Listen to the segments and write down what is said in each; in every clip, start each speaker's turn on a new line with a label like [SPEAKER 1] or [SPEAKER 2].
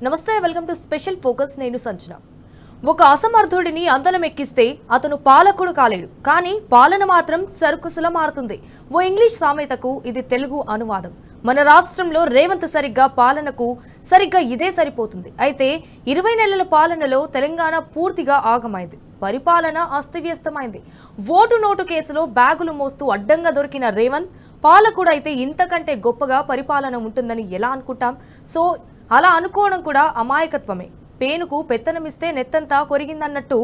[SPEAKER 1] నమస్తే, welcome to special focus. నేను సంజన. ఒక అసమర్థుడిని అందలం ఎక్కిస్తే అతను పాలకుడు కాలేడు, కానీ పాలన మాత్రం సరుకుసులా మారుతుంది. ఓ ఇంగ్లీష్ సామెతకు ఇది తెలుగు అనువాదం. మన రాష్ట్రంలో రేవంత్ పాలనకు సరిగ్గా ఇదే సరిపోతుంది. అయితే 20 నెలల పాలనలో తెలంగాణ పూర్తిగా ఆగమైంది. పరిపాలన అస్తవ్యస్తమైంది. ఓటు నోటు కేసులో బ్యాగులు మోస్తూ అడ్డంగా దొరికిన రేవంత్ పాలకుడు అయితే ఇంతకంటే గొప్పగా పరిపాలన ఉంటుందని ఎలా అనుకుంటాం? సో అలా అనుకోవడం కూడా అమాయకత్వమే. పేనుకు పెత్తనమిస్తే నెత్తంతా కొరిగిందన్నట్టు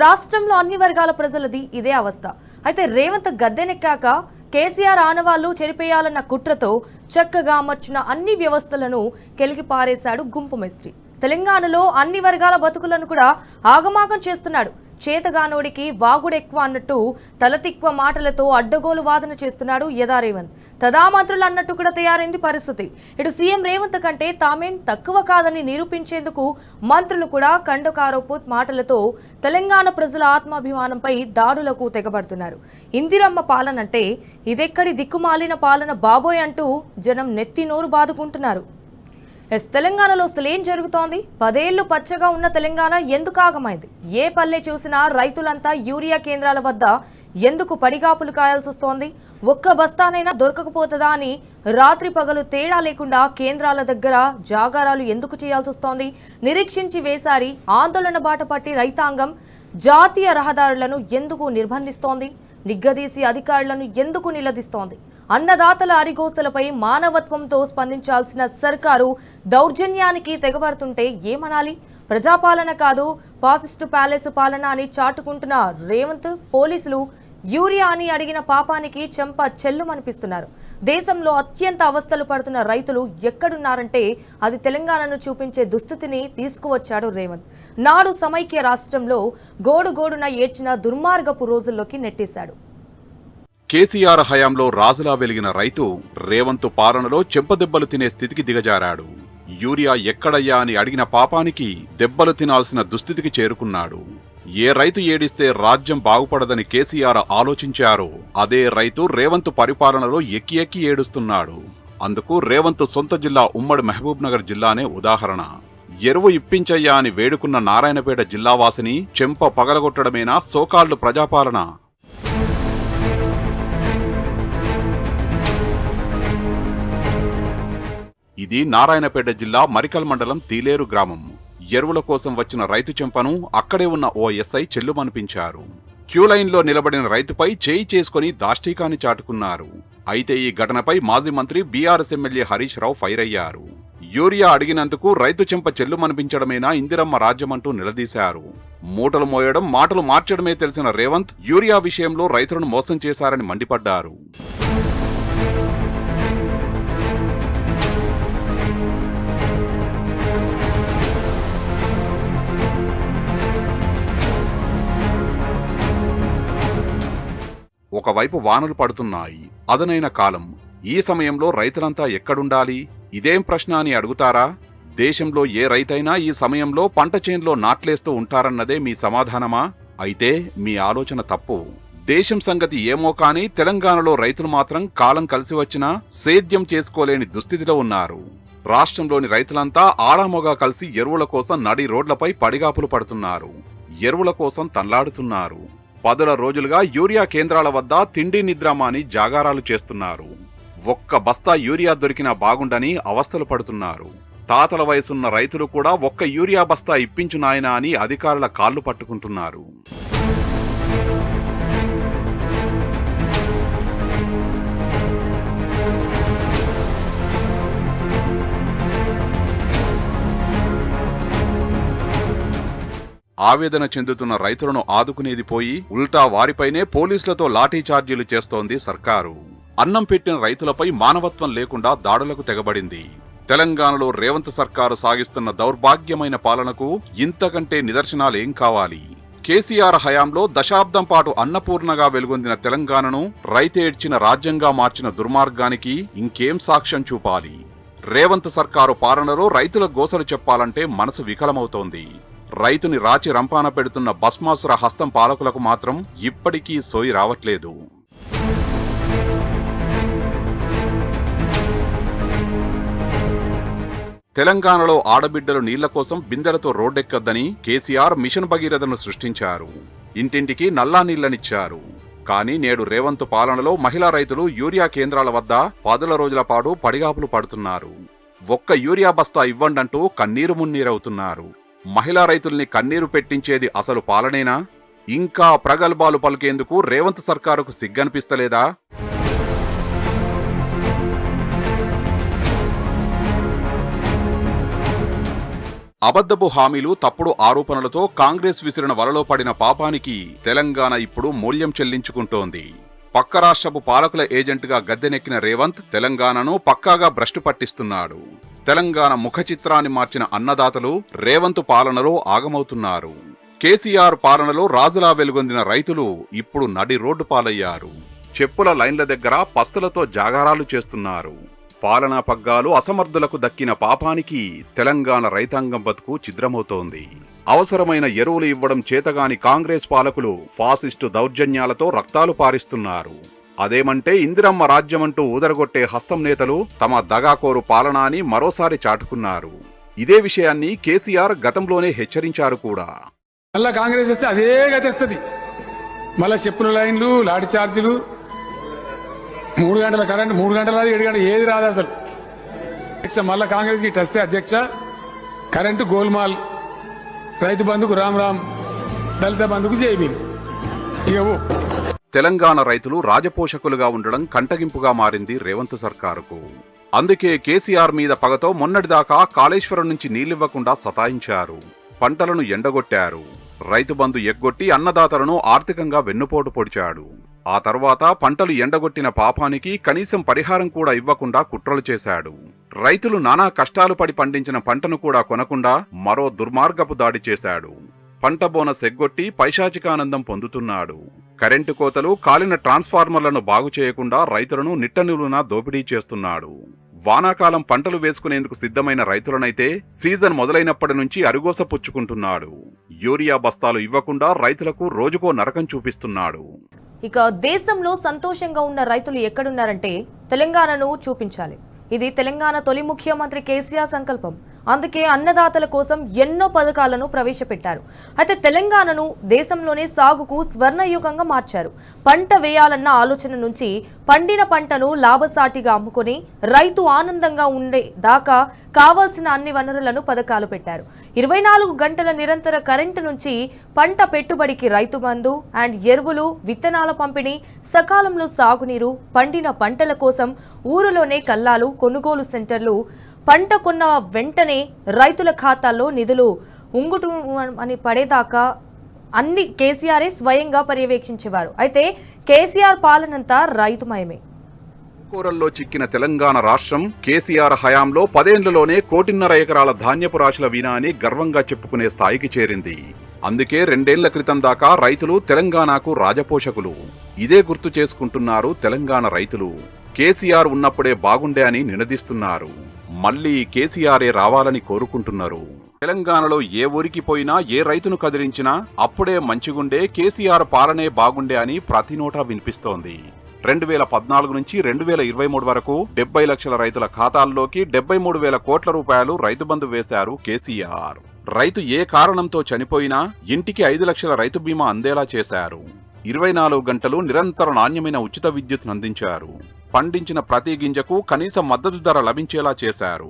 [SPEAKER 1] రాష్ట్రంలో అన్ని వర్గాల ప్రజలది ఇదే అవస్థ. అయితే రేవంత్ గద్దెనెక్కాక కేసీఆర్ ఆనవాళ్లు చెరిపేయాలన్న కుట్రతో చక్కగా అమర్చిన అన్ని వ్యవస్థలను కెలికి పారేశాడు గుంపు మేస్త్రి. తెలంగాణలో అన్ని వర్గాల బతుకులను కూడా ఆగమాగం చేస్తున్నాడు. చేతగానోడికి వాగుడెక్కువ అన్నట్టు తలతిక్కువ మాటలతో అడ్డగోలు వాదన చేస్తున్నాడు యదా రేవంత్. తదామంత్రులు అన్నట్టు కూడా తయారైంది పరిస్థితి. ఇటు సీఎం రేవంత్ కంటే తామేం తక్కువ కాదని నిరూపించేందుకు మంత్రులు కూడా కండకారోపు మాటలతో తెలంగాణ ప్రజల ఆత్మాభిమానంపై దాడులకు తెగబడుతున్నారు. ఇందిరమ్మ పాలన అంటే ఇదెక్కడి దిక్కుమాలిన పాలన బాబోయ్ అంటూ జనం నెత్తి నోరు బాదుకుంటున్నారు. తెలంగాణలో అసలు ఏం జరుగుతోంది? 10 ఏళ్లు పచ్చగా ఉన్న తెలంగాణ ఎందుకు ఆగమైంది? ఏ పల్లె చూసినా రైతులంతా యూరియా కేంద్రాల వద్ద ఎందుకు పడిగాపులు కాయాల్సి వస్తోంది? ఒక్క బస్తానైనా దొరకకపోతుందా అని రాత్రి పగలు తేడా లేకుండా కేంద్రాల దగ్గర జాగారాలు ఎందుకు చేయాల్సి వస్తోంది? నిరీక్షించి వేసారి ఆందోళన బాట పట్టి రైతాంగం జాతీయ రహదారులను ఎందుకు నిర్బంధిస్తోంది? నిగ్గదీసి అధికారులను ఎందుకు నిలదీస్తోంది? అన్నదాతల అరిగోసలపై మానవత్వంతో స్పందించాల్సిన సర్కారు దౌర్జన్యానికి తెగబడుతుంటే ఏమనాలి? ప్రజాపాలన కాదు, ఫాసిస్టు ప్యాలెస్ పాలన అని చాటుకుంటున్న రేవంత్ పోలీసులు యూరియా అని అడిగిన పాపానికి చెంప చెల్లుమనిపిస్తున్నారు. దేశంలో అత్యంత అవస్థలు పడుతున్న రైతులు ఎక్కడున్నారంటే అది తెలంగాణను చూపించే దుస్థితిని తీసుకువచ్చాడు రేవంత్. నాడు సమైక్య రాష్ట్రంలో గోడుగోడున ఏడ్చిన దుర్మార్గపు రోజుల్లోకి నెట్టేశాడు.
[SPEAKER 2] కేసీఆర్ హయాంలో రాజులా వెలిగిన రైతు రేవంత్ పాలనలో చెంపదెబ్బలు తినే స్థితికి దిగజారాడు. యూరియా ఎక్కడయ్యా అని అడిగిన పాపానికి దెబ్బలు తినాల్సిన దుస్థితికి చేరుకున్నాడు. ఏ రైతు ఏడిస్తే రాజ్యం బాగుపడదని కేసీఆర్ ఆలోచించారో అదే రైతు రేవంత్ పరిపాలనలో ఎక్కి ఎక్కి ఏడుస్తున్నాడు. అందుకు రేవంత్ సొంత జిల్లా ఉమ్మడి మహబూబ్ నగర్ జిల్లానే ఉదాహరణ. ఎరువు ఇప్పించయ్యా అని వేడుకున్న నారాయణపేట జిల్లావాసిని చెంప పగలగొట్టడమేనా సోకాళ్లు ప్రజాపాలన? ఇది నారాయణపేట జిల్లా మరికల్ మండలం తీలేరు గ్రామం. ఎరువుల కోసం వచ్చిన రైతు చెంపను అక్కడే ఉన్న ఓ ఎస్ఐ చెల్లుమనిపించారు. క్యూలైన్లో నిలబడిన రైతుపై చేయి చేసుకుని దాష్టీకాన్ని చాటుకున్నారు. అయితే ఈ ఘటనపై మాజీ మంత్రి BRS MLA Harish Rao fire అయ్యారు. యూరియా అడిగినందుకు రైతు చెంప చెల్లుమనిపించడమేనా ఇందిరమ్మ రాజ్యమంటూ నిలదీశారు. మూటలు మోయడం, మాటలు మార్చడమే తెలిసిన రేవంత్ యూరియా విషయంలో రైతులను మోసం చేశారని మండిపడ్డారు. ఒకవైపు వానలు పడుతున్నాయి, అదనైన కాలం. ఈ సమయంలో రైతులంతా ఎక్కడుండాలి? ఇదేం ప్రశ్న అని అడుగుతారా? దేశంలో ఏ రైతైనా ఈ సమయంలో పంట చేన్లో నాట్లేస్తూ ఉంటారన్నదే మీ సమాధానమా? అయితే మీ ఆలోచన తప్పు. దేశం సంగతి ఏమో కానీ తెలంగాణలో రైతులు మాత్రం కాలం కలిసి వచ్చినా సేద్యం చేసుకోలేని దుస్థితిలో ఉన్నారు. రాష్ట్రంలోని రైతులంతా ఆడామొగా కలిసి ఎరువుల కోసం నడి రోడ్లపై పడిగాపులు పడుతున్నారు. ఎరువుల కోసం తన్లాడుతున్నారు. 10 రోజులుగా యూరియా కేంద్రాల వద్ద తిండి నిద్రమాని జాగారాలు చేస్తున్నారు. ఒక్క బస్తా యూరియా దొరికినా బాగుండని అవస్థలు పడుతున్నారు. తాతల వయసున్న రైతులు కూడా ఒక్క యూరియా బస్తా ఇప్పించు నాయనా అని అధికారుల కాళ్లు పట్టుకుంటున్నారు. ఆవేదన చెందుతున్న రైతులను ఆదుకునేది పోయి ఉల్టా వారిపైనే పోలీసులతో లాఠీ చార్జీలు చేస్తోంది సర్కారు. అన్నం పెట్టిన రైతులపై మానవత్వం లేకుండా దాడులకు తెగబడింది. తెలంగాణలో రేవంత్ సర్కారు సాగిస్తున్న దౌర్భాగ్యమైన పాలనకు ఇంతకంటే నిదర్శనాలేం కావాలి? కేసీఆర్ హయాంలో దశాబ్దం పాటు అన్నపూర్ణగా వెలుగొందిన తెలంగాణను రైతేడ్చిన రాజ్యంగా మార్చిన దుర్మార్గానికి ఇంకేం సాక్ష్యం చూపాలి? రేవంత్ సర్కారు పాలనలో రైతుల గోసలు చెప్పాలంటే మనసు వికలమవుతోంది. రైతుని రాచి రంపాన పెడుతున్న భస్మాసుర హస్తం పాలకులకు మాత్రం ఇప్పటికీ సోయి రావట్లేదు. తెలంగాణలో ఆడబిడ్డలు నీళ్ల కోసం బిందెలతో రోడ్డెక్కొద్దని కేసీఆర్ మిషన్ భగీరథను సృష్టించారు. ఇంటింటికి నల్లా నీళ్లనిచ్చారు. కానీ నేడు రేవంత్ పాలనలో మహిళా రైతులు యూరియా కేంద్రాల వద్ద 10 రోజుల పాటు పడిగాపులు పడుతున్నారు. ఒక్క యూరియా బస్తా ఇవ్వండంటూ కన్నీరు మున్నీరవుతున్నారు. మహిళా రైతుల్ని కన్నీరు పెట్టించేది అసలు పాలనేనా? ఇంకా ప్రగల్భాలు పలికేందుకు రేవంత్ సర్కారుకు సిగ్గనిపిస్తలేదా? అబద్ధపు హామీలు, తప్పుడు ఆరోపణలతో కాంగ్రెస్ విసిరిన వలలో పడిన పాపానికి తెలంగాణ ఇప్పుడు మూల్యం చెల్లించుకుంటోంది. పక్క రాష్ట్రపు పాలకుల ఏజెంట్గా గద్దెనెక్కిన రేవంత్ తెలంగాణను పక్కాగా భ్రష్టు పట్టిస్తున్నాడు. తెలంగాణ ముఖ చిత్రాన్ని మార్చిన అన్నదాతలు రేవంత్ పాలనలో ఆగమవుతున్నారు. కేసీఆర్ పాలనలో రాజులా వెలుగొందిన రైతులు ఇప్పుడు నడి రోడ్డు పాలయ్యారు. చెప్పుల లైన్ల దగ్గర పస్తులతో జాగారాలు చేస్తున్నారు. పాలనా పగ్గాలు అసమర్థులకు దక్కిన పాపానికి తెలంగాణ రైతాంగం బతుకు ఛిద్రమవుతోంది. అవసరమైన ఎరువులు ఇవ్వడం చేతగాని కాంగ్రెస్ పాలకులు ఫాసిస్టు దౌర్జన్యాలతో రక్తాలు పారిస్తున్నారు. అదేమంటే ఇందిరమ్మ రాజ్యమంటూ ఊదరగొట్టే హస్తం నేతలు తమ దగాకోరు పాలన అని మరోసారి చాటుకున్నారు. ఇదే విషయాన్ని కేసీఆర్ గతంలోనే హెచ్చరించారు కూడా.
[SPEAKER 3] మళ్ళా కాంగ్రెస్ వస్తే అదే గతిస్తుంది. మళ్ళా చెప్పుల లైన్లు, లాఠీ చార్జీలు, 3 గంటల కరెంట్, 3 గంటల 7 గంటలు ఏది రాదు అసలు. అధ్యక్ష మళ్ళా కాంగ్రెస్ కి వస్తే అధ్యక్ష కరెంటు గోల్మాల్, రైతు బంధుకు రామ్ రామ్, దళిత బంధుకు జైబీ.
[SPEAKER 2] తెలంగాణ రైతులు రాజపోషకులుగా ఉండడం కంటగింపుగా మారింది రేవంత్ సర్కారుకు. అందుకే కేసీఆర్ మీద పగతో మొన్నటిదాకా కాళేశ్వరం నుంచి నీళ్లివ్వకుండా సతాయించారు. పంటలను ఎండగొట్టారు. రైతు బంధు ఎగ్గొట్టి అన్నదాతలను ఆర్థికంగా వెన్నుపోటు పొడిచాడు. ఆ తర్వాత పంటలు ఎండగొట్టిన పాపానికి కనీసం పరిహారం కూడా ఇవ్వకుండా కుట్రలు చేశాడు. రైతులు నానా కష్టాలు పడి పండించిన పంటను కూడా కొనకుండా మరో దుర్మార్గపు దాడి చేశాడు. పంట బోనస్ ఎగ్గొట్టి పైశాచికానందం పొందుతున్నాడు. కరెంటు కోతలు, కాలిన ట్రాన్స్ఫార్మర్లను బాగు చేయకుండా రైతులను నిట్టనిలువునా దోపిడీ చేస్తున్నాడు. వానాకాలం పంటలు వేసుకునేందుకు సిద్ధమైన రైతులనైతే సీజన్ మొదలైనప్పటి నుంచి అరుగోస పుచ్చుకుంటున్నాడు. యూరియా బస్తాలు ఇవ్వకుండా రైతులకు రోజుకో నరకం చూపిస్తున్నాడు.
[SPEAKER 1] ఇక దేశంలో సంతోషంగా ఉన్న రైతులు ఎక్కడున్నారంటే తెలంగాణను చూపించాలి. ఇది తెలంగాణ తొలి ముఖ్యమంత్రి కేసీఆర్ సంకల్పం. అందుకే అన్నదాతల కోసం ఎన్నో పథకాలను ప్రవేశపెట్టారు. అయితే తెలంగాణను దేశంలోనే సాగుకు స్వర్ణయుగంగా మార్చారు. పంట వేయాలన్న ఆలోచన నుంచి పండిన పంటను లాభసాటిగా అమ్ముకొని రైతు ఆనందంగా ఉండే దాకా కావాల్సిన అన్ని వనరులను పథకాలు పెట్టారు. 24 గంటల నిరంతర కరెంటు నుంచి పంట పెట్టుబడికి రైతు బంధు అండ్ ఎరువులు, విత్తనాల పంపిణీ, సకాలంలో సాగునీరు, పండిన పంటల కోసం ఊరిలోనే కల్లాలు, కొనుగోలు సెంటర్లు, పంట కొన్న వెంటనే రైతుల ఖాతాల్లో నిధులు ఉంగుటు అని పడేదాకా అన్ని కేసీఆరే స్వయంగా పర్యవేక్షించేవారు. అయితే కేసీఆర్ పాలనంతా రైతుమయమే.
[SPEAKER 2] కూరల్లో చిక్కిన తెలంగాణ రాష్ట్రం కేసీఆర్ హయాంలో 10 ఏళ్లలోనే 1.5 ఎకరాల ధాన్యపు రాశుల వీణా అని గర్వంగా చెప్పుకునే స్థాయికి చేరింది. అందుకే 2 ఏళ్ల క్రితం దాకా రైతులు తెలంగాణకు రాజపోషకులు. ఇదే గుర్తు చేసుకుంటున్నారు తెలంగాణ రైతులు. కేసీఆర్ ఉన్నప్పుడే బాగుండే అని నినదిస్తున్నారు. మళ్లీ కేసీఆరే రావాలని కోరుకుంటున్నారు. తెలంగాణలో ఏ ఊరికి పోయినా, ఏ రైతును కదిలించినా అప్పుడే మంచిగుండే, కేసీఆర్ పాలనే బాగుండే అని ప్రతి నోటా వినిపిస్తోంది. 2014 నుంచి 2023 వరకు 70 లక్షల రైతుల ఖాతాల్లోకి 73,000 కోట్ల రూపాయలు రైతు బంధు వేశారు కేసీఆర్. రైతు ఏ కారణంతో చనిపోయినా ఇంటికి 5 లక్షల రైతు బీమా అందేలా చేశారు. 24 గంటలు నిరంతర నాణ్యమైన ఉచిత విద్యుత్ అందించారు. పండించిన ప్రతి గింజకు కనీస మద్దతు ధర లభించేలా చేశారు.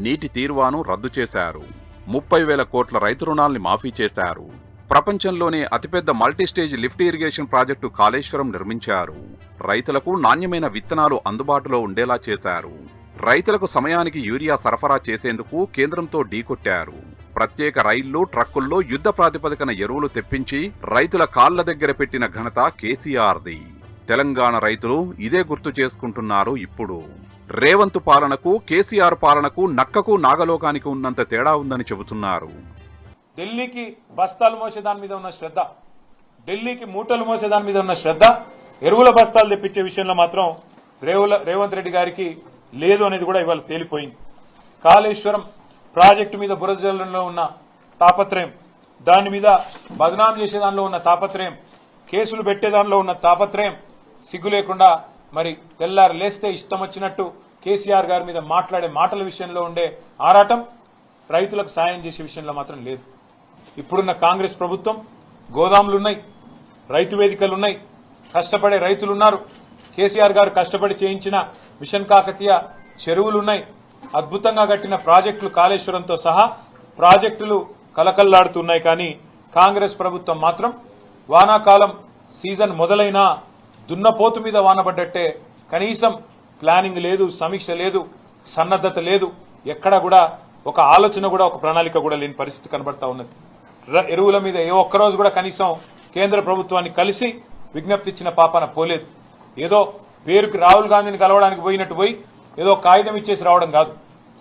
[SPEAKER 2] నీటి తీర్వాను రద్దు చేశారు. 30,000 కోట్ల రైతు రుణాల్ని మాఫీ చేశారు. ప్రపంచంలోనే అతిపెద్ద multistage lift irrigation project Kaleshwaram నిర్మించారు. రైతులకు నాణ్యమైన విత్తనాలు అందుబాటులో ఉండేలా చేశారు. రైతులకు సమయానికి యూరియా సరఫరా చేసేందుకు కేంద్రంతో ఢీకొట్టారు. ప్రత్యేక రైళ్లు, ట్రక్కుల్లో యుద్ధ ప్రాతిపదికన ఎరువులు తెప్పించి రైతుల కాళ్ల దగ్గర పెట్టిన ఘనత కేసీఆర్ది. తెలంగాణ రైతులు ఇదే గుర్తు చేసుకుంటున్నారు ఇప్పుడు. రేవంత్ పాలనకు, కేసీఆర్ పాలనకు నక్కకు నాగలోకానికి ఉన్నంత తేడా ఉందని చెబుతున్నారు.
[SPEAKER 4] ఢిల్లీకి బస్తాలు మోసే దాని మీద ఉన్న శ్రద్ధ, ఢిల్లీకి మూటలు మోసే దాని మీద ఉన్న శ్రద్ధ, ఎరువుల బస్తాలు తెప్పించే విషయంలో మాత్రం రేవంత్ రెడ్డి గారికి లేదు అనేది కూడా ఇవాళ తేలిపోయింది. కాళేశ్వరం ప్రాజెక్టు మీద బురదజల్లంలో ఉన్న తాపత్రయం, దాని మీద బదనాం చేసే దానిలో ఉన్న తాపత్రయం, కేసులు పెట్టే దానిలో ఉన్న తాపత్రయం, సిగ్గు లేకుండా మరి తెల్లారు లేస్తే ఇష్టం వచ్చినట్టు కేసీఆర్ గారి మీద మాట్లాడే మాటల విషయంలో ఉండే ఆరాటం రైతులకు సాయం చేసే విషయంలో మాత్రం లేదు. ఇప్పుడున్న కాంగ్రెస్ ప్రభుత్వం గోదాములున్నాయి, రైతు వేదికలున్నాయి, కష్టపడే రైతులున్నారు. కేసీఆర్ గారు కష్టపడి చేయించిన మిషన్ కాకతీయ చెరువులున్నాయి, అద్భుతంగా కట్టిన ప్రాజెక్టులు కాళేశ్వరంతో సహా ప్రాజెక్టులు కలకల్లాడుతున్నాయి. కానీ కాంగ్రెస్ ప్రభుత్వం మాత్రం వానాకాలం సీజన్ మొదలైనా దున్నపోతు మీద వానబడ్డట్టే కనీసం ప్లానింగ్ లేదు, సమీక్ష లేదు, సన్నద్దత లేదు, ఎక్కడ కూడా ఒక ఆలోచన కూడా ఒక ప్రణాళిక కూడా లేని పరిస్థితి కనబడతా ఉన్నది. ఎరువుల మీద ఏ ఒక్కరోజు కూడా కనీసం కేంద్ర ప్రభుత్వాన్ని కలిసి విజ్ఞప్తి ఇచ్చిన పాపన పోలేదు. ఏదో పేరుకి రాహుల్ గాంధీని కలవడానికి పోయినట్టు పోయి ఏదో కాగితం ఇచ్చేసి రావడం కాదు.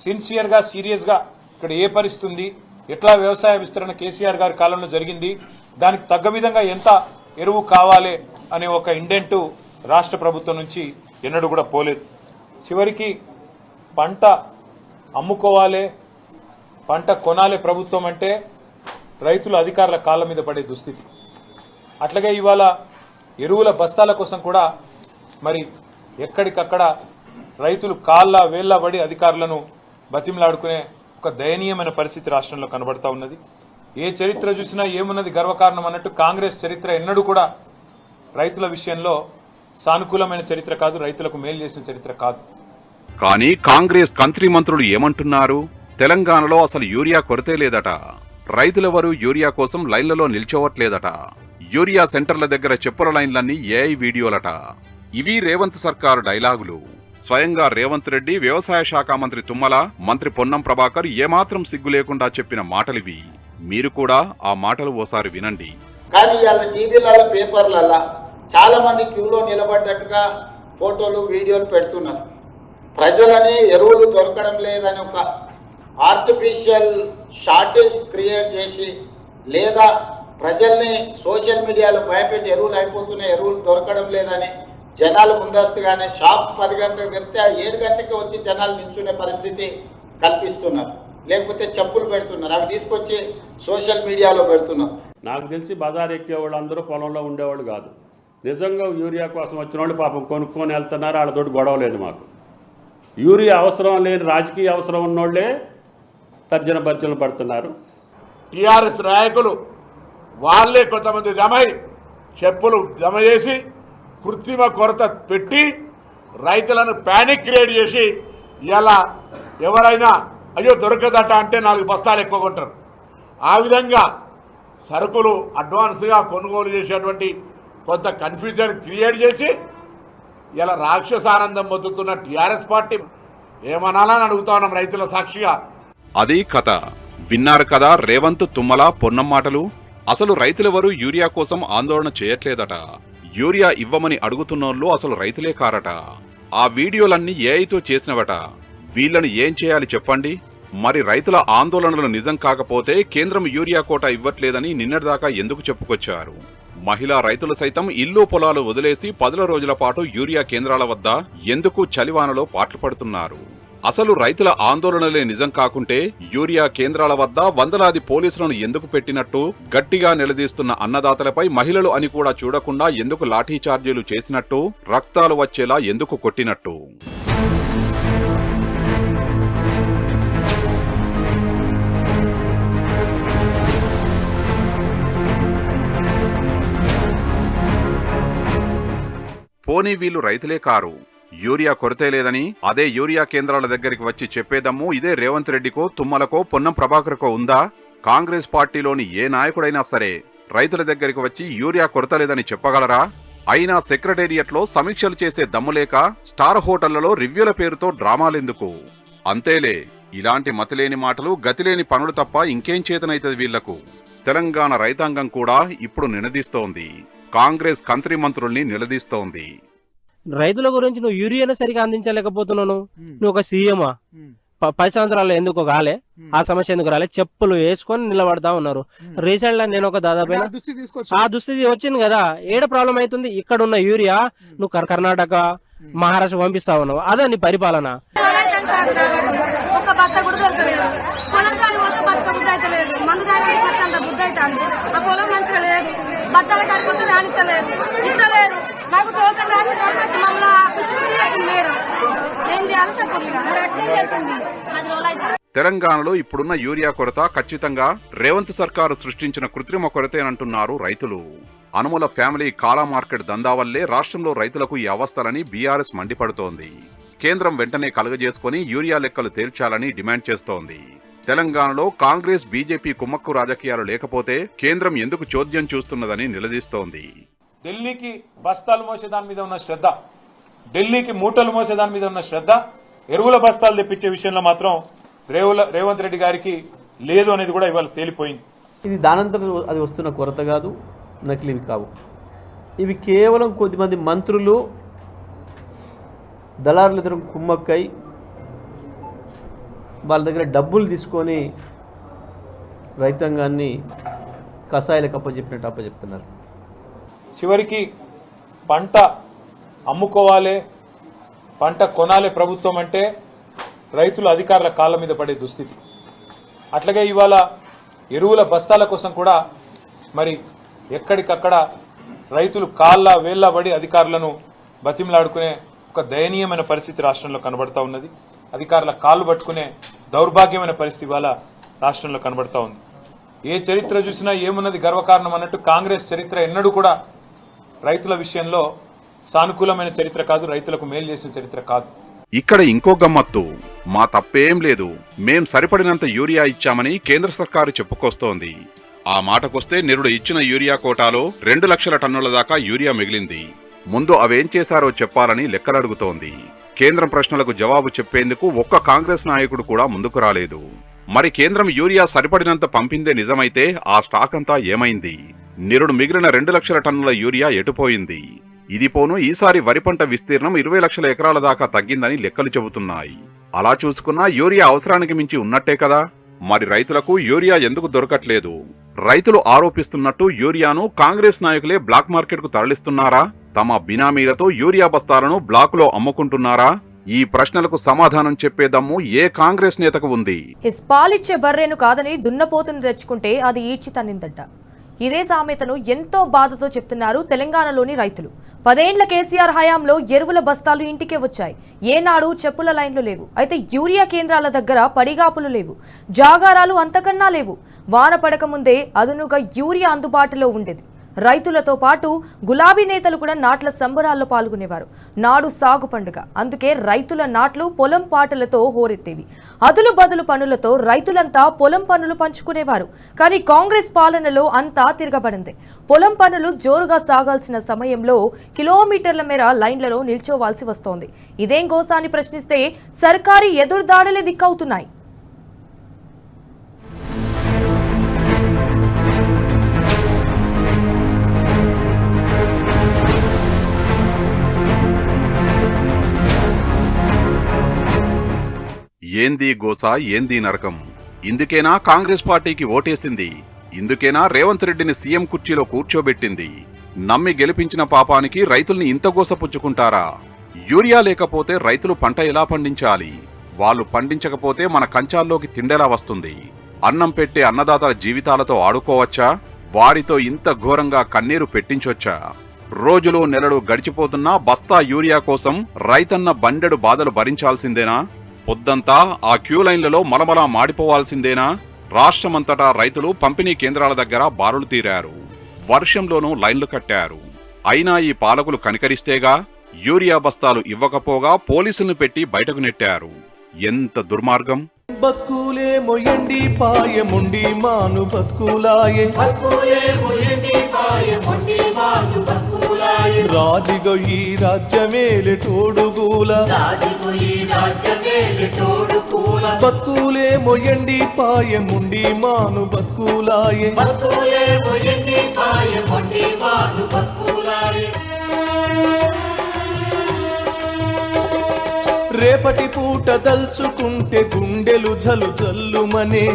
[SPEAKER 4] సిన్సియర్ గా సీరియస్ గా ఇక్కడ ఏ పరిస్థితి ఉంది, ఎట్లా వ్యవసాయ విస్తరణ కేసీఆర్ గారి కాలంలో జరిగింది, దానికి తగ్గ విధంగా ఎంత ఎరువు కావాలి అనే ఒక ఇండెంట్ రాష్ట్ర ప్రభుత్వం నుంచి ఎన్నడూ కూడా పోలేదు. చివరికి పంట అమ్ముకోవాలి, పంట కొనాలి ప్రభుత్వం అంటే రైతులు అధికారుల కాళ్ళ మీద పడే దుస్థితి. అట్లాగే ఇవాళ ఎరువుల బస్తాల కోసం కూడా మరి ఎక్కడికక్కడ రైతులు కాళ్ళ వేళ్ల పడి అధికారులను బతిమలాడుకునే ఒక దయనీయమైన పరిస్థితి రాష్ట్రంలో కనబడతా ఉన్నది. ఏ చరిత్ర చూసినా ఏమున్నది గర్వకారణం అన్నట్టు కాంగ్రెస్ చరిత్ర ఎన్నడూ కూడా రైతుల విషయంలో సానుకూలమైన చరిత్ర కాదు, రైతులకు మేలు చేసిన చరిత్ర కాదు.
[SPEAKER 2] కానీ కాంగ్రెస్ మంత్రి మంత్రులు ఏమంటున్నారు? తెలంగాణలో అసలు యూరియా కొరతే లేదట, రైతులెవరూ యూరియా కోసం లైన్లలో నిల్చోవట్లేదట, యూరియా సెంటర్ల దగ్గర చెప్పుల లైన్లన్నీ ఏఐ వీడియోలట. ఇవి రేవంత్ సర్కారు డైలాగులు. స్వయంగా రేవంత్ రెడ్డి, వ్యవసాయ శాఖ మంత్రి తుమ్మల, మంత్రి పొన్నం ప్రభాకర్ ఏమాత్రం సిగ్గు లేకుండా చెప్పిన మాటలివి. మీరు కూడా ఆ మాటలు ఓసారి వినండి.
[SPEAKER 5] కానీ ఇవాళ టీవీలలో పేపర్లలో చాలా మంది క్యూలో నిలబడ్డట్టుగా ఫోటోలు వీడియోలు పెడుతున్నారు. ప్రజలని ఎరువులు దొరకడం లేదని ఒక ఆర్టిఫిషియల్ షార్టేజ్ క్రియేట్ చేసి లేదా ప్రజల్ని సోషల్ మీడియాలో భయపెట్టి ఎరువులు అయిపోతున్నాయి, ఎరువులు దొరకడం లేదని జనాలు ముందస్తుగానే షాప్ 10 గంటలకు వెళ్తే 7 గంటకి వచ్చి జనాలు నిల్చునే పరిస్థితి కల్పిస్తున్నారు. లేకపోతే చెప్పులు పెడుతున్నారు, అవి తీసుకొచ్చి సోషల్ మీడియాలో పెడుతున్నారు.
[SPEAKER 6] నాకు తెలిసి బజార్ ఎక్కే వాళ్ళందరూ పొలంలో ఉండేవాళ్ళు కాదు. నిజంగా యూరియా కోసం వచ్చిన వాళ్ళు పాపం కొనుక్కొని వెళ్తున్నారు, వాళ్ళతోటి గొడవ లేదు మాకు. యూరియా అవసరం లేని రాజకీయ అవసరం ఉన్నోళ్లే తర్జన భర్జనలు పడుతున్నారు.
[SPEAKER 7] టీఆర్ఎస్ నాయకులు వాళ్ళే కొంతమంది జమై చెప్పులు జమ చేసి కృత్రిమ కొరత పెట్టి రైతులను ప్యానిక్ క్రియేట్ చేసి ఇలా ఎవరైనా అయ్యో దొరకదట అంటే 4 బస్తాలు ఎక్కువ కొంటారు. ఆ విధంగా సరుకులు అడ్వాన్స్గా కొనుగోలు చేసేటువంటి కొంత కన్ఫ్యూజన్ క్రియేట్ చేసి ఇలా రాక్షసానందం పొందుతున్న టీఆర్ఎస్ పార్టీ ఏమనాలని అడుగుతా ఉన్నాం రైతుల సాక్షిగా.
[SPEAKER 2] అది కథ. విన్నారు కదా రేవంత్, తుమ్మల, పొన్నం మాటలు. అసలు రైతులెవరూ యూరియా కోసం ఆందోళన చేయట్లేదట. యూరియా ఇవ్వమని అడుగుతున్నోళ్ళు అసలు రైతులే కారట. ఆ వీడియోలన్నీ ఏఐతో చేసినవట. వీళ్ళని ఏం చేయాలి చెప్పండి? మరి రైతుల ఆందోళనలు నిజం కాకపోతే కేంద్రం యూరియా కోటా ఇవ్వట్లేదని నిన్నటిదాకా ఎందుకు చెప్పుకొచ్చారు? మహిళా రైతులు సైతం ఇల్లు పొలాలు వదిలేసి 10 రోజుల పాటు యూరియా కేంద్రాల వద్ద ఎందుకు చలివానలో పాట్లు పడుతున్నారు? అసలు రైతుల ఆందోళనలే నిజం కాకుంటే యూరియా కేంద్రాల వద్ద వందలాది పోలీసులను ఎందుకు పెట్టినట్టు? గట్టిగా నిలదీస్తున్న అన్నదాతలపై మహిళలు అని కూడా చూడకుండా ఎందుకు లాఠీ చార్జీలు చేసినట్టు? రక్తాలు వచ్చేలా ఎందుకు కొట్టినట్టు? పోనీ వీళ్ళు రైతులే కారు, యూరియా కొరతే లేదని అదే యూరియా కేంద్రాల దగ్గరికి వచ్చి చెప్పేదమ్ము ఇదే రేవంత్ రెడ్డికో, తుమ్మలకో, పొన్నం ప్రభాకర్కో ఉందా? కాంగ్రెస్ పార్టీలోని ఏ నాయకుడైనా సరే రైతుల దగ్గరికి వచ్చి యూరియా కొరత లేదని చెప్పగలరా? అయినా సెక్రటేరియట్లో సమీక్షలు చేసే దమ్ములేక స్టార్ హోటళ్లలో రివ్యూల పేరుతో డ్రామాలెందుకు? అంతేలే, ఇలాంటి మతిలేని మాటలు, గతిలేని పనులు తప్ప ఇంకేం చేతనైతది వీళ్లకు? తెలంగాణ రైతాంగం కూడా ఇప్పుడు నిలదీస్తోంది. కాంగ్రెస్ మంత్రి మంత్రుల్ని నిలదీస్తోంది.
[SPEAKER 8] రైతుల గురించి నువ్వు యూరియాను సరిగా అందించలేకపోతున్నాను. నువ్వు ఒక సీఎమా? 10 సంవత్సరాలు ఎందుకు కాలే? ఆ సమస్య ఎందుకు రాలే? చెప్పులు వేసుకొని నిలబడతా ఉన్నారు. రీసెంట్ గా నేను ఒక దాదాపు ఆ దుస్థితి వచ్చింది కదా. ఏడ ప్రాబ్లం అవుతుంది? ఇక్కడ ఉన్న యూరియా నువ్వు కర్ణాటక, మహారాష్ట్ర పంపిస్తా ఉన్నావు. అదే నీ పరిపాలన.
[SPEAKER 9] ఒక బత్త కూడా దొరకలేదు. పొలం కాని పోతే బత్త బుద్ధి అయితే లేదు. మందు తాగి బుద్ధి అయితే ఆ పొలం మంచిగా లేదు. బత్తాల కాడిపోతే రానిస్తలేదు, ఇంతలేదు. మాకు టోకెన్ రాసి మమ్మల్ని మేడం ఏం చేయాలో చెప్పండి అట్నే చేస్తుంది 10 రోజులు అయితే.
[SPEAKER 2] తెలంగాణలో ఇప్పుడున్న యూరియా కొరత ఖచ్చితంగా రేవంత్ సర్కారు సృష్టించిన కృత్రిమ కొరతేనంటున్నారు రైతులు. అనుముల ఫ్యామిలీ కాలా మార్కెట్ దందా వల్లే రాష్ట్రంలో రైతులకు ఈ అవస్థలని బీఆర్ఎస్ మండిపడుతోంది. కేంద్రం వెంటనే కలుగజేసుకుని యూరియా లెక్కలు తేల్చాలని డిమాండ్ చేస్తోంది. తెలంగాణలో కాంగ్రెస్ బీజేపీ కుమ్మక్కు రాజకీయాలు లేకపోతే కేంద్రం ఎందుకు చోద్యం చూస్తున్నదని నిలదీస్తోంది.
[SPEAKER 4] ఢిల్లీకి బస్తాలు మోసే దాని మీద ఉన్న శ్రద్ధ, ఢిల్లీకి మూటలు మోసే దాని మీద ఉన్న శ్రద్ధ, ఎరువుల బస్తాలు తెప్పించే విషయంలో మాత్రం రేవంత్ రెడ్డి గారికి లేదు అనేది కూడా ఇవాళ తేలిపోయింది.
[SPEAKER 10] ఇది దానంతరం అది వస్తున్న కొరత కాదు, నకిలీవి కావు. ఇవి కేవలం కొద్దిమంది మంత్రులు దళారుల కుమ్మక్కై వాళ్ళ దగ్గర డబ్బులు తీసుకొని రైతాంగాన్ని కషాయాలకు అప్పచెప్పినట్టు అప్పచెప్తున్నారు.
[SPEAKER 4] చివరికి పంట అమ్ముకోవాలి, పంట కొనాలి ప్రభుత్వం అంటే రైతులు అధికారుల కాళ్ళ మీద పడే దుస్థితి. అట్లాగే ఇవాళ ఎరువుల బస్తాల కోసం కూడా మరి ఎక్కడికక్కడ రైతులు కాళ్ళ వేళ్ల పడి అధికారులను బతిమలాడుకునే ఒక దయనీయమైన పరిస్థితి రాష్ట్రంలో కనబడతా ఉన్నది. అధికారుల కాళ్ళు పట్టుకునే దౌర్భాగ్యమైన పరిస్థితి ఇవాళ రాష్ట్రంలో కనబడతా ఉంది. ఏ చరిత్ర చూసినా ఏమున్నది గర్వకారణం అన్నట్టు కాంగ్రెస్ చరిత్ర ఎన్నడూ కూడా రైతుల విషయంలో సానుకూలమైన చరిత్ర కాదు, రైతులకు మేలు చేసిన చరిత్ర కాదు.
[SPEAKER 2] ఇక్కడ ఇంకో గమ్మత్తు, మా తప్పేం లేదు, మేం సరిపడినంత యూరియా ఇచ్చామని కేంద్ర సర్కారు చెప్పుకొస్తోంది. ఆ మాటకొస్తే నిరుడు ఇచ్చిన యూరియా కోటాలో 2 లక్షల టన్నుల దాకా యూరియా మిగిలింది. ముందు అవేం చేశారో చెప్పాలని లెక్కలడుగుతోంది. కేంద్రం ప్రశ్నలకు జవాబు చెప్పేందుకు ఒక్క కాంగ్రెస్ నాయకుడు కూడా ముందుకు రాలేదు. మరి కేంద్రం యూరియా సరిపడినంత పంపిందే నిజమైతే ఆ స్టాక్ అంతా ఏమైంది? నిరుడు మిగిలిన 2 లక్షల టన్నుల యూరియా ఎటుపోయింది? ఇది పోను ఈసారి వరి పంట విస్తీర్ణం 20 లక్షల ఎకరాల దాకా తగ్గిందని లెక్కలు చెబుతున్నాయి. అలా చూసుకున్నా యూరియా అవసరానికి మించి ఉన్నట్టే కదా. మరి రైతులకు యూరియా ఎందుకు దొరకట్లేదు? రైతులు ఆరోపిస్తున్నట్టు యూరియాను కాంగ్రెస్ నాయకులే బ్లాక్ మార్కెట్ కు తరలిస్తున్నారా? తమ బినామీలతో యూరియా బస్తాలను బ్లాకులో అమ్ముకుంటున్నారా? ఈ ప్రశ్నలకు సమాధానం చెప్పే దమ్ము ఏ కాంగ్రెస్ నేతకు ఉంది?
[SPEAKER 1] పాలిచ్చే బర్రెను కాదని దున్నపోతును తెచ్చుకుంటే అది ఈడ్చి తన్నిందట. ఇదే సామెతను ఎంతో బాధతో చెప్తున్నారు తెలంగాణలోని రైతులు. 10 ఏళ్ల కేసీఆర్ హయాంలో ఎరువుల బస్తాలు ఇంటికే వచ్చాయి. ఏనాడు చెప్పుల లైన్లు లేవు. అయితే యూరియా కేంద్రాల దగ్గర పడిగాపులు లేవు, జాగారాలు అంతకన్నా లేవు. వాన పడకముందే అదునుగా యూరియా అందుబాటులో ఉండేది. రైతులతో పాటు గులాబీ నేతలు కూడా నాట్ల సంబరాల్లో పాల్గొనేవారు. నాడు సాగు పండుగ, అందుకే రైతుల నాట్లు పొలం పాటలతో హోరెత్తేవి. అదులు బదులు పనులతో రైతులంతా పొలం పనులు పంచుకునేవారు. కానీ కాంగ్రెస్ పాలనలో అంతా తిరగబడింది. పొలం పనులు జోరుగా సాగాల్సిన సమయంలో కిలోమీటర్ల మేర లైన్లలో నిల్చోవాల్సి వస్తోంది. ఇదేం గోసా అని ప్రశ్నిస్తే సర్కారీ ఎదురుదాడులే దిక్కవుతున్నాయి.
[SPEAKER 2] ఏందీ గోసా, ఏందీ నరకం? ఇందుకేనా కాంగ్రెస్ పార్టీకి ఓటేసింది? ఇందుకేనా రేవంత్ రెడ్డిని సీఎం కుర్చీలో కూర్చోబెట్టింది? నమ్మి గెలిపించిన పాపానికి రైతుల్ని ఇంత గోసపుచ్చుకుంటారా? యూరియా లేకపోతే రైతులు పంట ఎలా పండించాలి? వాళ్ళు పండించకపోతే మన కంచాల్లోకి తిండెలా వస్తుంది? అన్నం పెట్టే అన్నదాతల జీవితాలతో ఆడుకోవచ్చా? వారితో ఇంత ఘోరంగా కన్నీరు పెట్టించొచ్చా? రోజులు నెలలు గడిచిపోతున్నా బస్తా యూరియా కోసం రైతన్న బండెడు బాధలు భరించాల్సిందేనా? పొద్దంతా ఆ క్యూ లైన్లలో మలమలా మాడిపోవాల్సిందేనా? రాష్ట్రమంతటా రైతులు పంపిణీ కేంద్రాల దగ్గర బారులు తీరారు. వర్షంలోనూ లైన్లు కట్టారు. అయినా ఈ పాలకులు కనికరిస్తేగా యూరియా బస్తాలు ఇవ్వకపోగా పోలీసులను పెట్టి బయటకు నెట్టారు. ఎంత దుర్మార్గం!
[SPEAKER 11] బతుకులే మొయండి పాయముండి మాను బతుకులాయే, రాజిగొయ్యి రాజ్యమేలే తోడుగూల, బతుకులే మొయండి పాయముండి మాను బతుకులాయే. రేపటి పూట దల్చుకుంటే గుండెలు జలు జల్లుమనే,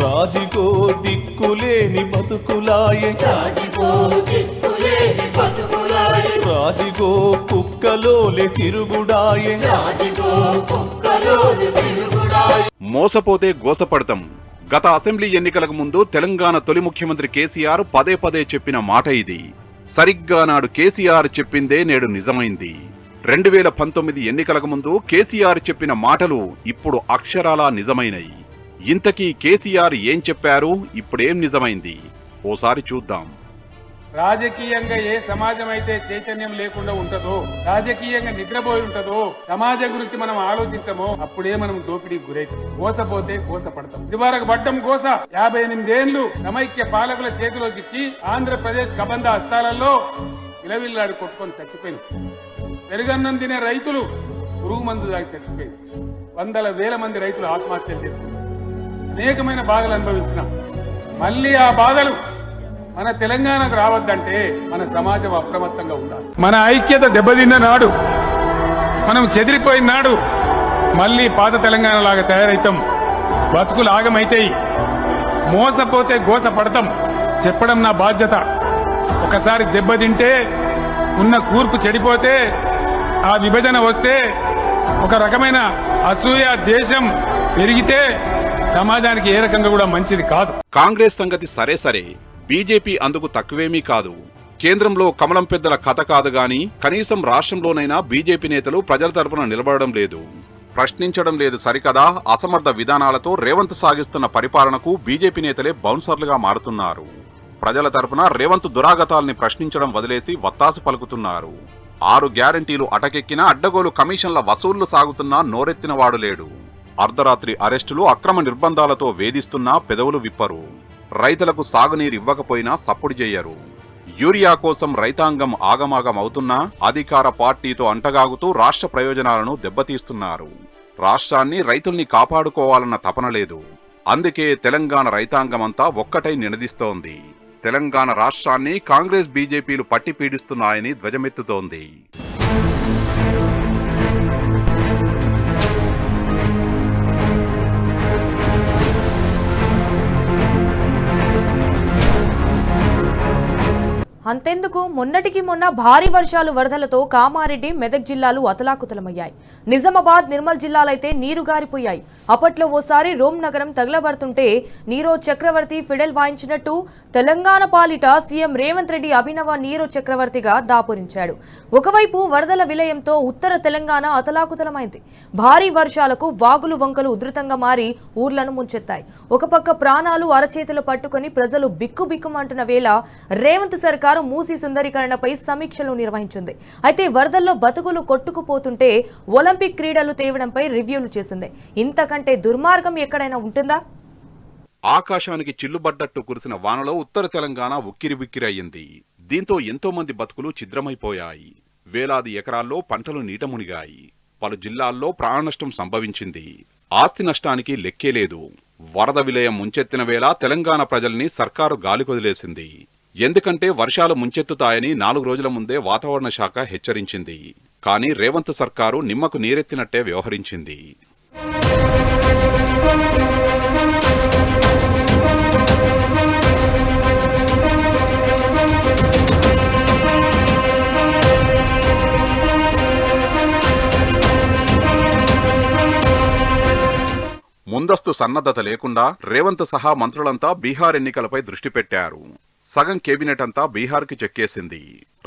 [SPEAKER 11] రాజిగో దిక్కులేని బతుకులాయే, రాజిగో కుక్కలోలే తిరుగుడాయే.
[SPEAKER 2] మోసపోతే గోసపడతాం, గత అసెంబ్లీ ఎన్నికలకు ముందు తెలంగాణ తొలి ముఖ్యమంత్రి కేసీఆర్ పదే పదే చెప్పిన మాట ఇది. సరిగ్గా నాడు కేసీఆర్ చెప్పిందే నేడు నిజమైంది. 2019 ఎన్నికలకు ముందు కేసీఆర్ చెప్పిన మాటలు ఇప్పుడు అక్షరాలా నిజమైనయి. ఇంతకీ కేసీఆర్ ఏం చెప్పారు, ఇప్పుడేం నిజమైంది? ఓసారి చూద్దాం.
[SPEAKER 3] రాజకీయంగా ఏ సమాజం అయితే చైతన్యం లేకుండా ఉంటుందో, రాజకీయంగా నిద్రపోయి ఉంటుందో, సమాజం గురించి మనం ఆలోచించమో అప్పుడే మనం దోపిడీకి గురైతాం. కోసపోతే కోసపడతాం. ఇదివరకు పడ్డం కోస 58 ఏళ్లు సమైక్య పాలకుల చేతిలో చిక్కి ఆంధ్రప్రదేశ్ కబంధ హస్తాలలో విలవిల్లాడు కొట్టుకొని చచ్చిపోయింది. పెరుగన్నం తినే రైతులు పురుగు మందు దాగి చచ్చిపోయింది. వందల వేల మంది రైతులు ఆత్మహత్యలు చేసుకున్నారు. అనేకమైన బాధలు అనుభవించినాం. మళ్ళీ ఆ బాధలు మన తెలంగాణకు రావద్దంటే మన సమాజం అప్రమత్తంగా ఉండాలి. మన ఐక్యత దెబ్బతిన్న నాడు, మనం చెదిరిపోయిన నాడు మళ్ళీ పాత తెలంగాణ లాగా తయారైతాం. బతుకులు ఆగమైతాయి. మోసపోతే గోస పడతాం. చెప్పడం నా బాధ్యత. ఒకసారి దెబ్బతింటే, ఉన్న కూర్పు చెడిపోతే, ఆ విభజన వస్తే, ఒక రకమైన అసూయ దేశం పెరిగితే సమాజానికి ఏ రకంగా కూడా మంచిది కాదు.
[SPEAKER 2] కాంగ్రెస్ సంగతి సరే సరే, బీజేపీ అందుకు తక్కువేమీ కాదు. కేంద్రంలో కమలం పెద్దల కథ కాదు గాని కనీసం రాష్ట్రంలోనైనా బీజేపీ నేతలు ప్రజల తరపున నిలబడడం లేదు, ప్రశ్నించడం లేదు సరికదా. అసమర్థ విధానాలతో రేవంత్ సాగిస్తున్న పరిపాలనకు బీజేపీ నేతలే బౌన్సర్లుగా మారుతున్నారు. ప్రజల తరపున రేవంత్ దురాగతాల్ని ప్రశ్నించడం వదిలేసి వత్తాసు పలుకుతున్నారు. 6 గ్యారంటీలు అటకెక్కినా అడ్డగోలు కమిషన్ల వసూళ్లు సాగుతున్నా నోరెత్తినవాడు లేడు. అర్ధరాత్రి అరెస్టులు, అక్రమ నిర్బంధాలతో వేధిస్తున్నా పెదవులు విప్పరు. రైతులకు సాగునీరు ఇవ్వకపోయినా సప్పుడు చేయరు. యూరియా కోసం రైతాంగం ఆగమాగం అవుతున్నా అధికార పార్టీతో అంటగాగుతూ రాష్ట్ర ప్రయోజనాలను దెబ్బతీస్తున్నారు. రాష్ట్రాన్ని, రైతుల్ని కాపాడుకోవాలన్న తపన లేదు. అందుకే తెలంగాణ రైతాంగమంతా ఒక్కటై నినదిస్తోంది. తెలంగాణ రాష్ట్రాన్ని కాంగ్రెస్ బీజేపీలు పట్టి పీడిస్తున్నాయని ధ్వజమెత్తుతోంది.
[SPEAKER 1] అంతెందుకు, మొన్నటికి మొన్న భారీ వర్షాలు, వరదలతో కామారెడ్డి, మెదక్ జిల్లాలు అతలాకుతలమయ్యాయి. నిజామాబాద్, నిర్మల్ జిల్లాలైతే నీరు గారిపోయాయి. అప్పట్లో ఓసారి రోమ్ నగరం తగలబడుతుంటే నీరో చక్రవర్తి ఫిడెల్ వాయించినట్టు తెలంగాణ పాలిట సీఎం రేవంత్ రెడ్డి అభినవ నీరో చక్రవర్తిగా దాపురించాడు. ఒకవైపు వరదల విలయంతో ఉత్తర తెలంగాణ అతలాకుతలమైంది. భారీ వర్షాలకు వాగులు, వంకలు ఉధృతంగా మారి ఊర్లను ముంచెత్తాయి. ఒక పక్క ప్రాణాలు అరచేతులు పట్టుకుని ప్రజలు బిక్కుబిక్కుమంటున్న వేళ రేవంత్ సర్కారు మూసీ సుందరీకరణపై సమీక్షలు నిర్వహించింది. అయితే వరదల్లో బతుకులు కొట్టుకుపోతుంటే ఒలింపిక్ క్రీడలు తేవడంపై రివ్యూలు చేసింది. ఇంతకంటే దుర్మార్గం ఎక్కడైనా ఉంటుందా?
[SPEAKER 2] ఆకాశానికి చిల్లుబడ్డట్టు కురిసిన వానలో ఉత్తర తెలంగాణ ఉక్కిరిబిక్కిరి అయ్యింది. దీంతో ఎంతో మంది బతుకులు ఛిద్రమైపోయాయి. వేలాది ఎకరాల్లో పంటలు నీట మునిగాయి. పలు జిల్లాల్లో ప్రాణనష్టం సంభవించింది. ఆస్తి నష్టానికి లెక్కే లేదు. వరద విలయం ముంచెత్తిన వేళ తెలంగాణ ప్రజల్ని సర్కారు గాలికొదిలేసింది. ఎందుకంటే వర్షాలు ముంచెత్తుతాయని 4 రోజుల ముందే వాతావరణ శాఖ హెచ్చరించింది. కానీ రేవంత్ సర్కారు నిమ్మకు నీరెత్తినట్టే వ్యవహరించింది. ముందస్తు సన్నద్ధత లేకుండా రేవంత్ సహా మంత్రులంతా బీహార్ ఎన్నికలపై దృష్టి పెట్టారు. సగం కేబినెట్ అంతా బీహార్కి చెక్కేసింది.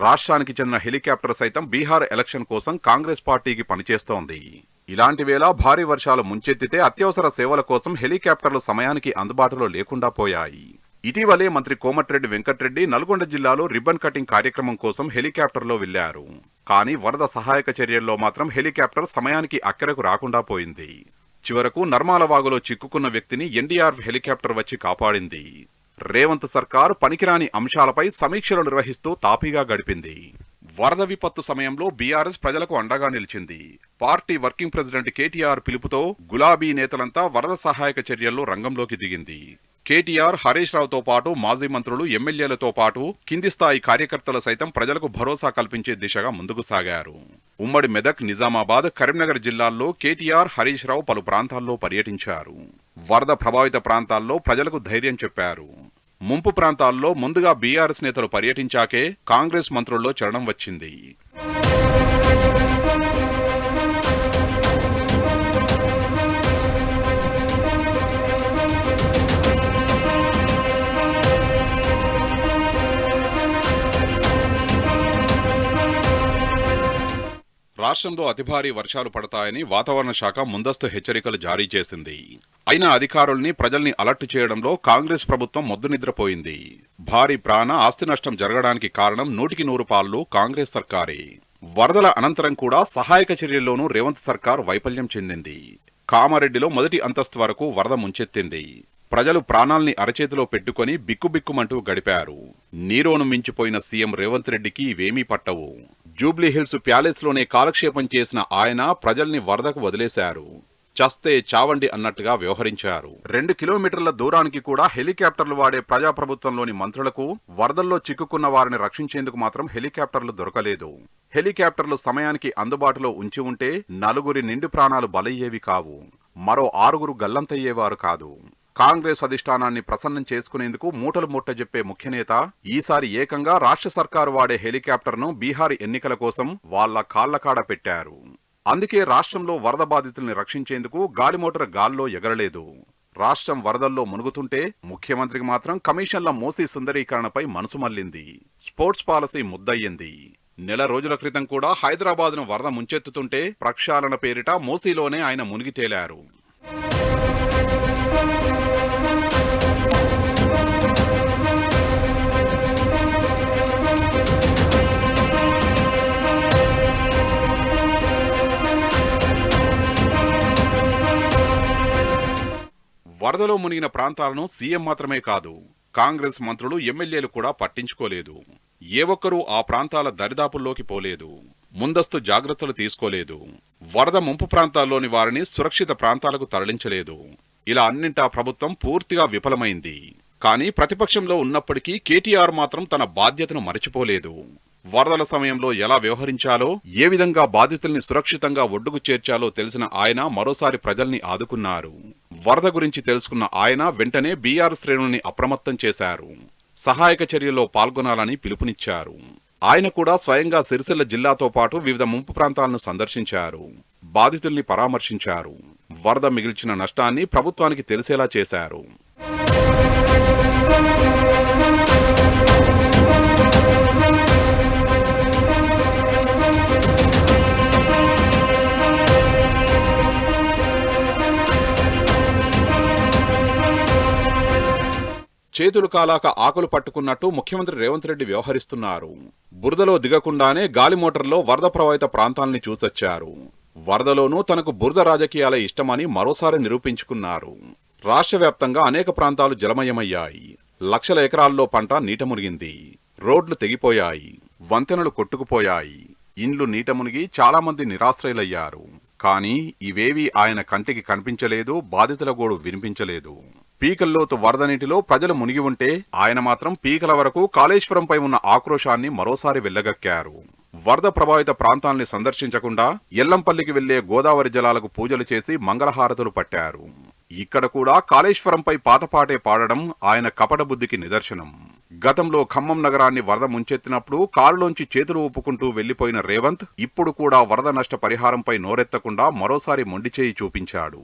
[SPEAKER 2] రాష్ట్రానికి చెందిన హెలికాప్టర్ సైతం బీహార్ ఎలక్షన్ కోసం కాంగ్రెస్ పార్టీకి పనిచేస్తోంది. ఇలాంటి వేళ భారీ వర్షాలు ముంచెత్తితే అత్యవసర సేవల కోసం హెలికాప్టర్లు సమయానికి అందుబాటులో లేకుండా పోయాయి. ఇటీవలే మంత్రి కోమటిరెడ్డి వెంకటరెడ్డి నల్గొండ జిల్లాలో రిబ్బన్ కటింగ్ కార్యక్రమం కోసం హెలికాప్టర్లో వెళ్లారు. కానీ వరద సహాయక చర్యల్లో మాత్రం హెలికాప్టర్ సమయానికి అక్కరకు రాకుండా పోయింది. చివరకు నర్మాల వాగులో చిక్కుకున్న వ్యక్తిని ఎన్డీఆర్ఎఫ్ హెలికాప్టర్ వచ్చి కాపాడింది. రేవంత్ సర్కారు పనికిరాని అంశాలపై సమీక్షలు నిర్వహిస్తూ తాపీగా గడిపింది. వరద విపత్తు సమయంలో బీఆర్ఎస్ ప్రజలకు అండగా నిలిచింది. పార్టీ వర్కింగ్ ప్రెసిడెంట్ కేటీఆర్ పిలుపుతో గులాబీ నేతలంతా వరద సహాయక చర్యల్లో రంగంలోకి దిగింది. కేటీఆర్, హరీష్ రావుతో పాటు మాజీ మంత్రులు, ఎమ్మెల్యేలతో పాటు కింది స్థాయి కార్యకర్తలు సైతం ప్రజలకు భరోసా కల్పించే దిశగా ముందుకు సాగారు. ఉమ్మడి మెదక్, నిజామాబాద్, కరీంనగర్ జిల్లాల్లో కేటీఆర్, హరీష్ రావు పలు ప్రాంతాల్లో పర్యటించారు. వరద ప్రభావిత ప్రాంతాల్లో ప్రజలకు ధైర్యం చెప్పారు. ముంపు ప్రాంతాల్లో ముందుగా బీఆర్ఎస్ నేతలు పర్యటించాకే కాంగ్రెస్ మంత్రుల్లో చలనం వచ్చింది. రాష్ట్రంలో అతి భారీ వర్షాలు పడతాయని వాతావరణ శాఖ ముందస్తు హెచ్చరికలు జారీ చేసింది. అయినా అధికారుల్ని ప్రజల్ని అలర్ట్ చేయడంలో కాంగ్రెస్ ప్రభుత్వం మొద్దు నిద్రపోయింది. భారీ ప్రాణ ఆస్తి నష్టం జరగడానికి కారణం 100% పాళ్ళు కాంగ్రెస్ సర్కారే. వరదల అనంతరం కూడా సహాయక చర్యల్లోనూ రేవంత్ సర్కార్ వైఫల్యం చెందింది. కామారెడ్డిలో మొదటి అంతస్తు వరకు వరద ముంచెత్తింది. ప్రజలు ప్రాణాల్ని అరచేతిలో పెట్టుకుని బిక్కుబిక్కుమంటూ గడిపారు. నీరోను మించిపోయిన సీఎం రేవంత్ రెడ్డికి ఇవేమీ పట్టవు. జూబ్లీహిల్స్ ప్యాలెస్లోనే కాలక్షేపం చేసిన ఆయన ప్రజల్ని వరదకు వదిలేశారు. చస్తే చావండి అన్నట్టుగా వ్యవహరించారు. 2 కిలోమీటర్ల దూరానికి కూడా హెలికాప్టర్లు వాడే ప్రజాప్రభుత్వంలోని మంత్రులకు వరదల్లో చిక్కుకున్న వారిని రక్షించేందుకు మాత్రం హెలికాప్టర్లు దొరకలేదు. హెలికాప్టర్లు సమయానికి అందుబాటులో ఉంచి ఉంటే 4 నిండు ప్రాణాలు బలయ్యేవి కావు. మరో 6 గల్లంతయ్యేవారు కాదు. కాంగ్రెస్ అధిష్టానాన్ని ప్రసన్నం చేసుకునేందుకు మూటలు ముట్టజెప్పే ముఖ్యనేత ఈసారి ఏకంగా రాష్ట్ర సర్కారు వాడే హెలికాప్టర్ను బీహార్ ఎన్నికల కోసం వాళ్ల కాళ్లకాడ పెట్టారు. అందుకే రాష్ట్రంలో వరద బాధితుల్ని రక్షించేందుకు గాలిమోటార్ గాల్లో ఎగరలేదు. రాష్ట్రం వరదల్లో మునుగుతుంటే ముఖ్యమంత్రికి మాత్రం కమిషన్ల మూసీ సుందరీకరణపై మనసు మళ్లింది. Sports policy ముద్దయ్యింది. నెల రోజుల క్రితం కూడా హైదరాబాద్ను వరద ముంచెత్తుతుంటే ప్రక్షాళన పేరిట మూసీలోనే ఆయన మునిగి తేలారు. వరదలో మునిగిన ప్రాంతాలను సీఎం మాత్రమే కాదు, కాంగ్రెస్ మంత్రులు ఎమ్మెల్యేలు కూడా పట్టించుకోలేదు. ఏ ఒక్కరూ ఆ ప్రాంతాల దరిదాపుల్లోకి పోలేదు. ముందస్తు జాగ్రత్తలు తీసుకోలేదు. వరద ముంపు ప్రాంతాల్లోని వారిని సురక్షిత ప్రాంతాలకు తరలించలేదు. ఇలా అన్నింటా ప్రభుత్వం పూర్తిగా విఫలమైంది. కానీ ప్రతిపక్షంలో ఉన్నప్పటికీ కేటీఆర్ మాత్రం తన బాధ్యతను మరచిపోలేదు. వరదల సమయంలో ఎలా వ్యవహరించాలో, ఏ విధంగా బాధితుల్ని సురక్షితంగా ఒడ్డుకు చేర్చాలో తెలిసిన ఆయన మరోసారి ప్రజల్ని ఆదుకున్నారు. వరద గురించి తెలుసుకున్న ఆయన వెంటనే బీఆర్ శ్రేణుల్ని అప్రమత్తం చేశారు. సహాయక చర్యల్లో పాల్గొనాలని పిలుపునిచ్చారు. ఆయన కూడా స్వయంగా సిరిసిల్ల జిల్లాతో పాటు వివిధ ముంపు ప్రాంతాలను సందర్శించారు. బాధితుల్ని పరామర్శించారు. వరద మిగిల్చిన నష్టాన్ని ప్రభుత్వానికి తెలిసేలా చేశారు. చేతులు కాలాక ఆకులు పట్టుకున్నట్టు ముఖ్యమంత్రి రేవంత్ రెడ్డి వ్యవహరిస్తున్నారు. బురదలో దిగకుండానే గాలి మోటార్లో వరద ప్రభావిత ప్రాంతాల్ని చూసొచ్చారు. వరదలోనూ తనకు బురద రాజకీయాలే ఇష్టమని మరోసారి నిరూపించుకున్నారు. రాష్ట్ర వ్యాప్తంగా అనేక ప్రాంతాలు జలమయమయ్యాయి. లక్షల ఎకరాల్లో పంట నీట మునిగింది. రోడ్లు తెగిపోయాయి. వంతెనలు కొట్టుకుపోయాయి. ఇండ్లు నీట మునిగి చాలా మంది నిరాశ్రయులయ్యారు. కానీ ఇవేవీ ఆయన కంటికి కనిపించలేదు. బాధితుల గోడు వినిపించలేదు. పీకల్లోతు వరద నీటిలో ప్రజలు మునిగి ఉంటే ఆయన మాత్రం పీకల వరకు కాళేశ్వరంపై ఉన్న ఆక్రోశాన్ని మరోసారి వెళ్లగక్కారు. వరద ప్రభావిత ప్రాంతాల్ని సందర్శించకుండా ఎల్లంపల్లికి వెళ్లే గోదావరి జలాలకు పూజలు చేసి మంగళహారతులు పట్టారు. ఇక్కడ కూడా కాళేశ్వరంపై పాతపాటే పాడడం ఆయన కపట బుద్ధికి నిదర్శనం. గతంలో ఖమ్మం నగరాన్ని వరద ముంచెత్తినప్పుడు కారులోంచి చేతులు ఊపుకుంటూ వెళ్లిపోయిన రేవంత్ ఇప్పుడు కూడా వరద నష్ట పరిహారంపై నోరెత్తకుండా మరోసారి మొండిచేయి చూపించాడు.